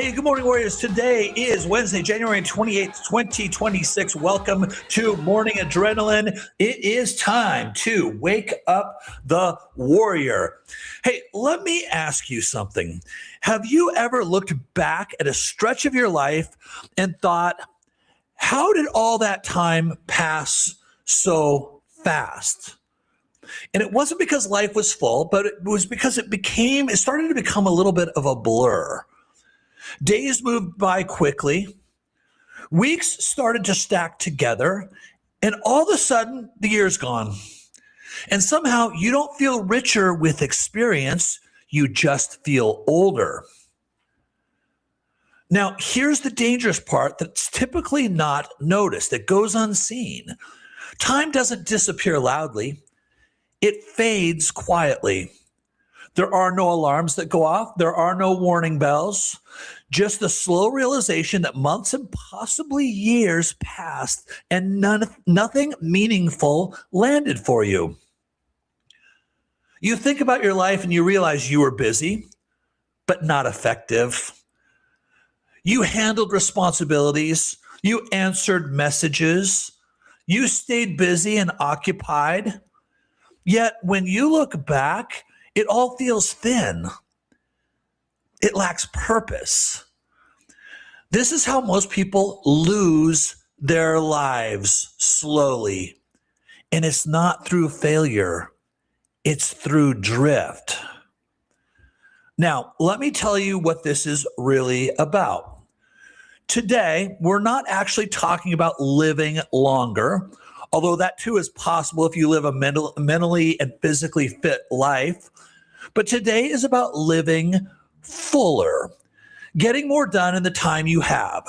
Hey, good morning, Warriors. Today is Wednesday, January 28th, 2026. Welcome to Morning Adrenaline. It is time to wake up the warrior. Hey, let me ask you something. Have you ever looked back at a stretch of your life and thought, how did all that time pass so fast? And it wasn't because life was full, but it was because it started to become a little bit of a blur. Days moved by quickly. Weeks started to stack together. And all of a sudden, the year's gone. And somehow you don't feel richer with experience. You just feel older. Now, here's the dangerous part that's typically not noticed, that goes unseen. Time doesn't disappear loudly. It fades quietly. There are no alarms that go off. There are no warning bells. Just the slow realization that months and possibly years passed and nothing meaningful landed for you. You think about your life and you realize you were busy, but not effective. You handled responsibilities. You answered messages. You stayed busy and occupied. Yet when you look back, it all feels thin. It lacks purpose. This is how most people lose their lives slowly. And it's not through failure. It's through drift. Now, let me tell you what this is really about. Today, we're not actually talking about living longer, although that too is possible if you live a mentally and physically fit life. But today is about living fuller, getting more done in the time you have.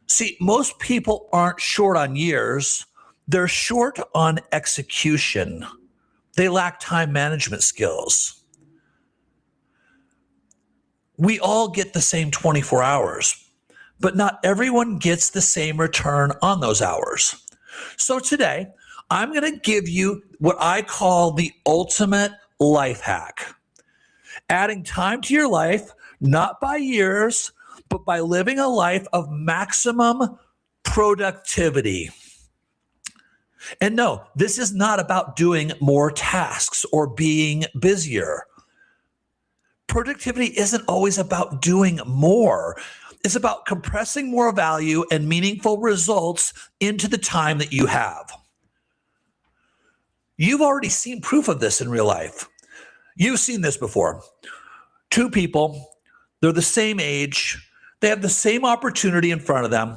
See, most people aren't short on years. They're short on execution. They lack time management skills. We all get the same 24 hours, but not everyone gets the same return on those hours. So today, I'm going to give you what I call the ultimate life hack. Adding time to your life, not by years, but by living a life of maximum productivity. And no, this is not about doing more tasks or being busier. Productivity isn't always about doing more. It's about compressing more value and meaningful results into the time that you have. You've already seen proof of this in real life. You've seen this before. Two people, they're the same age, they have the same opportunity in front of them.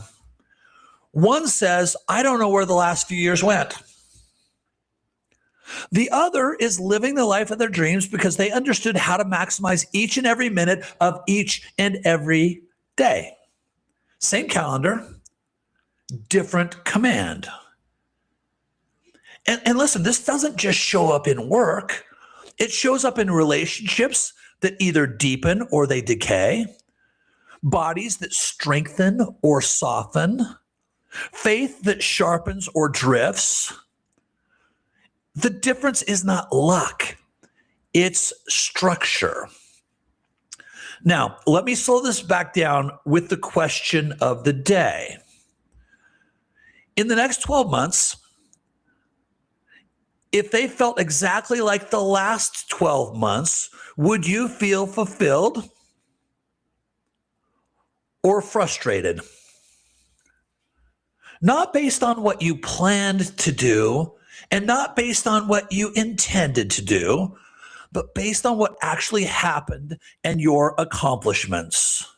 One says, I don't know where the last few years went. The other is living the life of their dreams because they understood how to maximize each and every minute of each and every day. Same calendar, different command. And listen, this doesn't just show up in work. It shows up in relationships that either deepen or they decay, bodies that strengthen or soften, faith that sharpens or drifts. The difference is not luck, it's structure. Now, let me slow this back down with the question of the day. In the next 12 months, if they felt exactly like the last 12 months, would you feel fulfilled or frustrated? Not based on what you planned to do and not based on what you intended to do, but based on what actually happened and your accomplishments.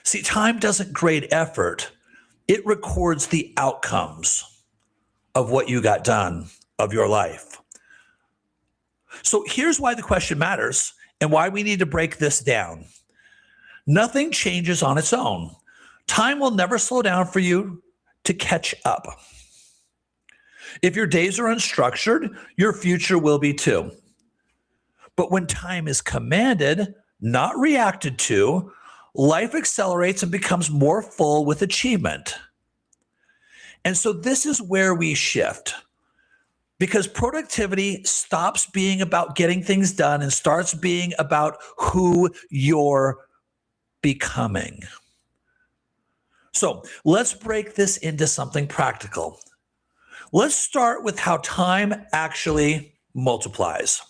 See, time doesn't grade effort. It records the outcomes of what you got done of your life. So here's why the question matters and why we need to break this down. Nothing changes on its own. Time will never slow down for you to catch up. If your days are unstructured, your future will be too. But when time is commanded, not reacted to, life accelerates and becomes more full with achievement. And so this is where we shift. because productivity stops being about getting things done and starts being about who you're becoming. So let's break this into something practical. Let's start with how time actually multiplies.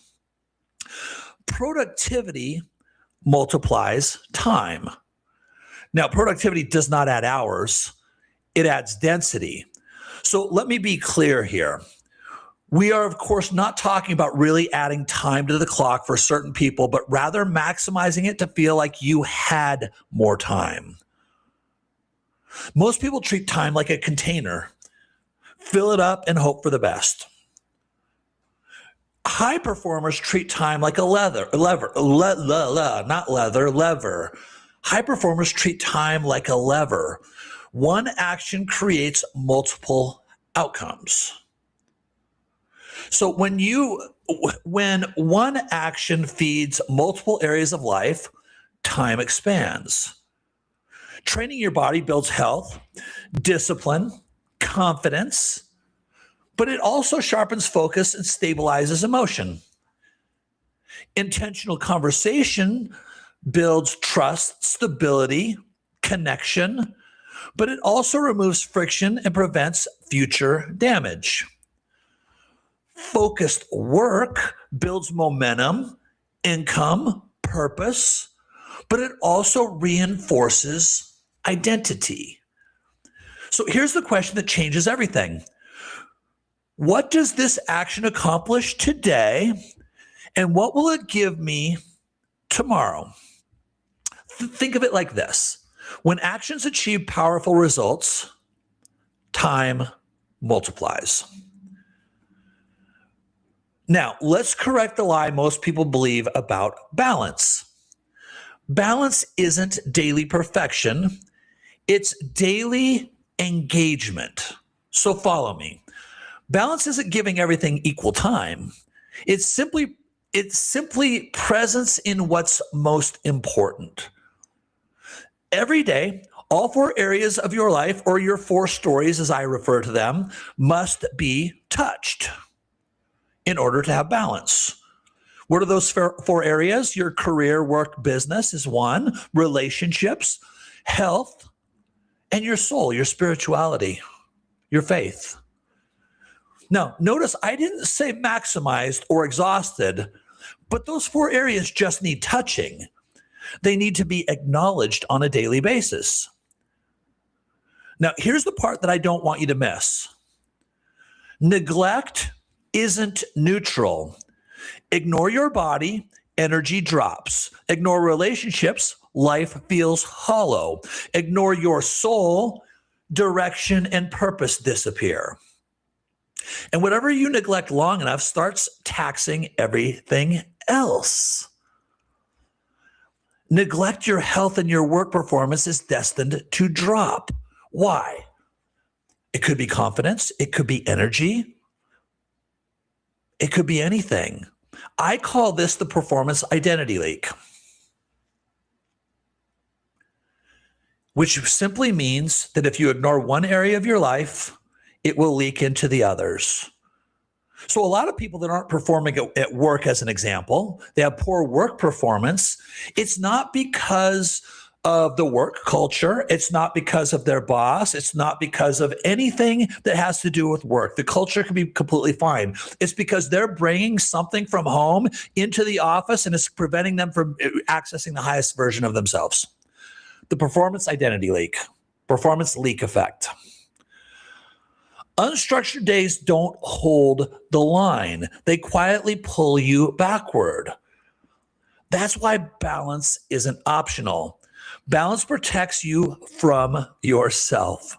Productivity multiplies time. Now, productivity does not add hours, it adds density. So let me be clear here. We are, of course, not talking about really adding time to the clock for certain people, but rather maximizing it to feel like you had more time. Most people treat time like a container. Fill it up and hope for the best. High performers treat time like a lever. High performers treat time like a lever. One action creates multiple outcomes. So when one action feeds multiple areas of life, time expands. Training your body builds health, discipline, confidence, but it also sharpens focus and stabilizes emotion. Intentional conversation builds trust, stability, connection, but it also removes friction and prevents future damage. Focused work builds momentum, income, purpose, but it also reinforces identity. So here's the question that changes everything. What does this action accomplish today, and what will it give me tomorrow? Think of it like this. When actions achieve powerful results, time multiplies. Now, let's correct the lie most people believe about balance. Balance isn't daily perfection, it's daily engagement. So follow me. Balance isn't giving everything equal time. It's simply presence in what's most important. Every day, all 4 areas of your life, or your 4 stories as I refer to them, must be touched in order to have balance. What are those 4 areas? Your career, work, business is one, relationships, health, and your soul, your spirituality, your faith. Now, notice I didn't say maximized or exhausted, but those 4 areas just need touching. They need to be acknowledged on a daily basis. Now, here's the part that I don't want you to miss. Neglect isn't neutral. Ignore your body, energy drops. Ignore relationships, life feels hollow. Ignore your soul, direction and purpose disappear. And whatever you neglect long enough starts taxing everything else. Neglect your health and your work performance is destined to drop. Why? It could be confidence. It could be energy. It could be anything. I call this the performance identity leak, which simply means that if you ignore one area of your life, it will leak into the others. So a lot of people that aren't performing at work, as an example, they have poor work performance. It's not because of the work culture. It's not because of their boss. It's not because of anything that has to do with work. The culture can be completely fine. It's because they're bringing something from home into the office and it's preventing them from accessing the highest version of themselves. The performance identity leak, performance leak effect. Unstructured days don't hold the line. They quietly pull you backward. That's why balance isn't optional. Balance protects you from yourself.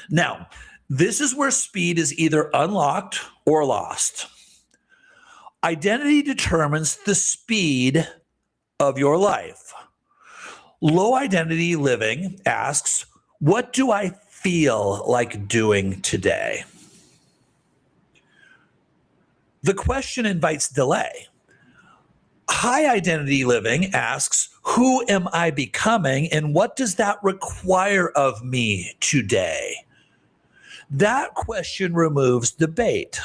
Now, this is where speed is either unlocked or lost. Identity determines the speed of your life. Low identity living asks, what do I feel like doing today? The question invites delay. High identity living asks, who am I becoming and what does that require of me today? That question removes debate.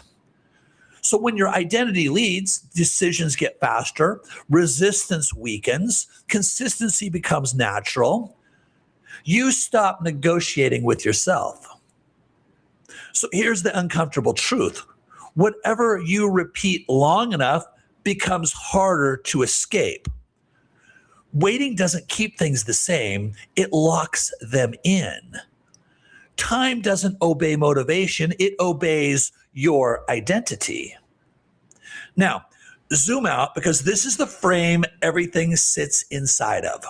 So when your identity leads, decisions get faster, resistance weakens, consistency becomes natural. You stop negotiating with yourself. So here's the uncomfortable truth. Whatever you repeat long enough becomes harder to escape. Waiting doesn't keep things the same, it locks them in. Time doesn't obey motivation, it obeys your identity. Now, zoom out because this is the frame everything sits inside of.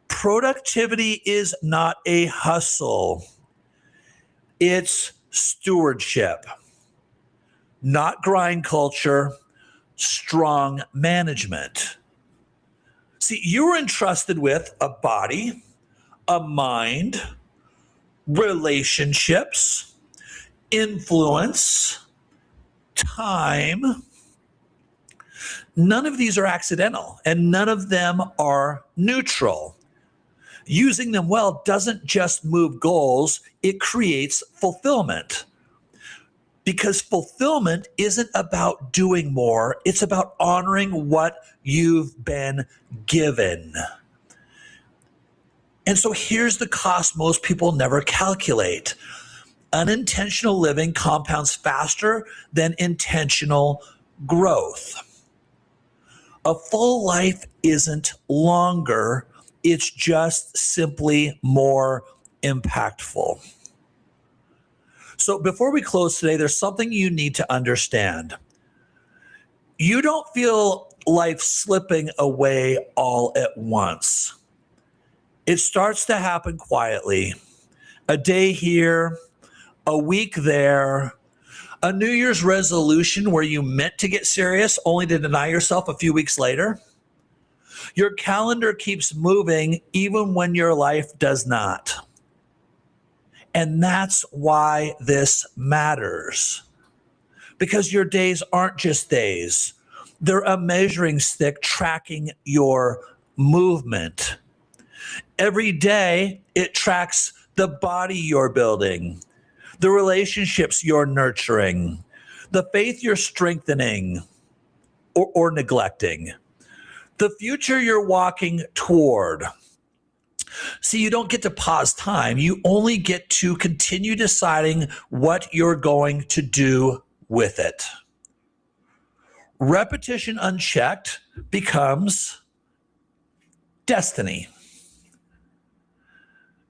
Productivity is not a hustle, it's stewardship, not grind culture, strong management. See, you were entrusted with a body, a mind, relationships, influence, time. None of these are accidental and none of them are neutral. Using them well doesn't just move goals, it creates fulfillment. Because fulfillment isn't about doing more, it's about honoring what you've been given. And so here's the cost most people never calculate. Unintentional living compounds faster than intentional growth. A full life isn't longer, it's just simply more impactful. So before we close today, there's something you need to understand. You don't feel life slipping away all at once. It starts to happen quietly. A day here, a week there, a New Year's resolution where you meant to get serious only to deny yourself a few weeks later. Your calendar keeps moving even when your life does not. And that's why this matters. Because your days aren't just days. They're a measuring stick tracking your movement. Every day, it tracks the body you're building, the relationships you're nurturing, the faith you're strengthening or neglecting, the future you're walking toward. See, you don't get to pause time. You only get to continue deciding what you're going to do with it. Repetition unchecked becomes destiny.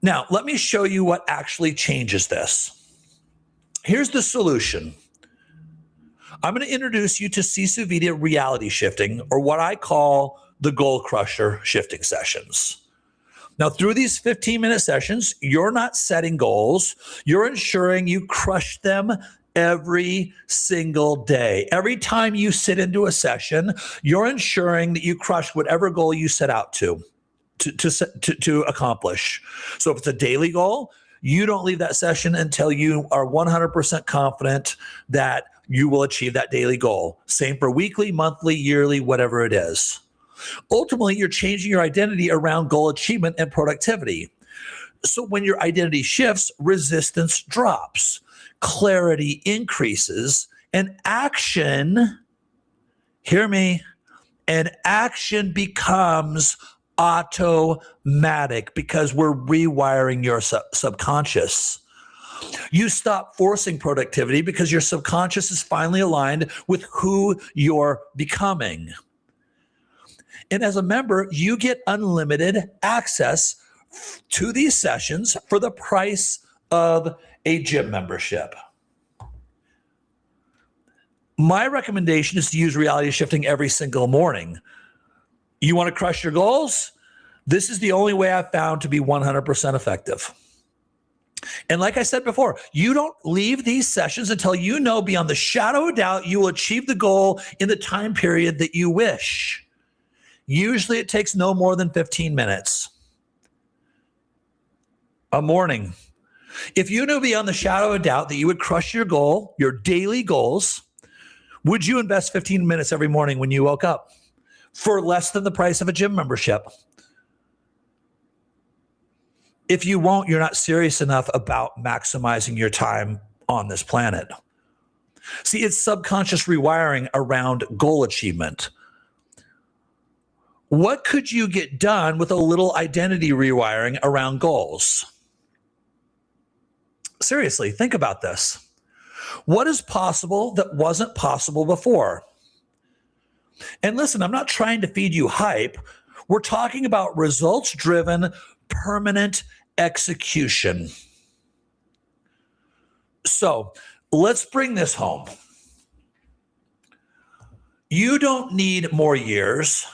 Now, let me show you what actually changes this. Here's the solution. I'm going to introduce you to Sisu Vidya reality shifting, or what I call the goal crusher shifting sessions. Now, through these 15-minute sessions, you're not setting goals. You're ensuring you crush them every single day. Every time you sit into a session, you're ensuring that you crush whatever goal you set out to accomplish. So if it's a daily goal, you don't leave that session until you are 100% confident that you will achieve that daily goal. Same for weekly, monthly, yearly, whatever it is. Ultimately, you're changing your identity around goal achievement and productivity. So when your identity shifts, resistance drops, clarity increases, and action, hear me, and action becomes automatic because we're rewiring your subconscious. You stop forcing productivity because your subconscious is finally aligned with who you're becoming. And as a member, you get unlimited access to these sessions for the price of a gym membership. My recommendation is to use reality shifting every single morning. You want to crush your goals? This is the only way I've found to be 100% effective. And like I said before, you don't leave these sessions until you know beyond the shadow of doubt you will achieve the goal in the time period that you wish. Usually it takes no more than 15 minutes. A morning. If you knew beyond the shadow of doubt that you would crush your goal, your daily goals, would you invest 15 minutes every morning when you woke up for less than the price of a gym membership? If you won't, you're not serious enough about maximizing your time on this planet. See, it's subconscious rewiring around goal achievement. What could you get done with a little identity rewiring around goals? Seriously, think about this. What is possible that wasn't possible before? And listen, I'm not trying to feed you hype. We're talking about results driven, permanent execution. So let's bring this home. You don't need more years.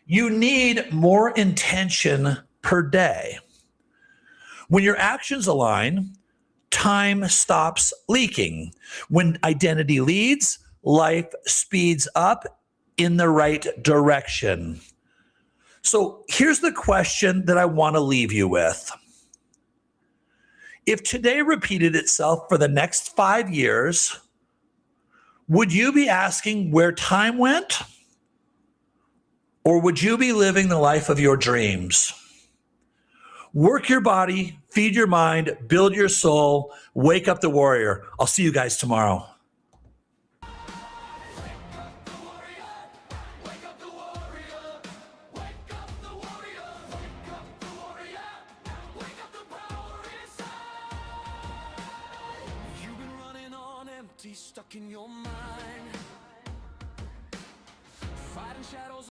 You need more intention per day. When your actions align, time stops leaking. When identity leads, life speeds up in the right direction. So here's the question that I want to leave you with. If today repeated itself for the next 5 years, would you be asking where time went? Or would you be living the life of your dreams? Work your body, feed your mind, build your soul, wake up the warrior. I'll see you guys tomorrow. Stuck in your mind, fighting shadows.